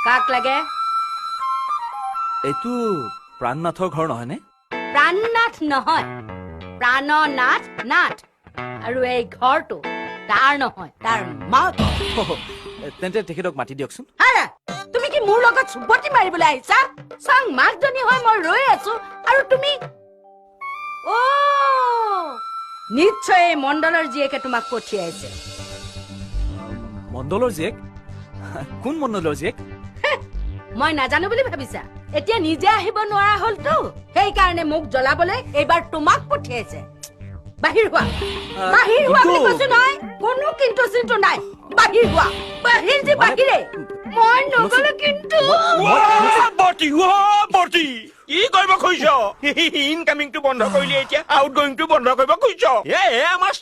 কাক লাগে? এইটো প্ৰাণনাথৰ ঘৰ নহয়নে? প্ৰাণনাথ নহয়, প্ৰাণনাথ নাথ। আৰু এই ঘৰটো তাৰ নহয়, তাৰ মাক। তেন্তে তেখেতক মাতি দিয়কচোন। তুমি কি মোৰ লগত চুবতি মাৰিবলৈ আহিছা? চাং মাকজনী হয়, মই ৰৈ আছো আৰু তুমি নিশ্চয় এই মণ্ডলৰ জীয়েকে তোমাক পঠিয়াইছে। মণ্ডলৰ জীয়েক? কোন মণ্ডলৰ জীয়েক? মই নাজানো বুলি ভাবিছা? এতিয়া নিজে আহিব নোৱাৰা হলতো, সেইকাৰণে মোক জ্বলাবলৈ এইবাৰ তোমাক পঠিয়াইছে। বাহিৰ হোৱা, বাহিৰ হোৱা বুলি কৈছো নহয়। কোনো কিন্তু চিন্তু নাই, বাহিৰ হোৱা, বাহিৰ যে বাহিৰে। মই নগলে কিন্তু কি কৰিব খুজিছ? ইনকামিংটো বন্ধ কৰিলি, এতিয়া আউট গোয়িংটো বন্ধ কৰিব খুজিছ? আমাৰ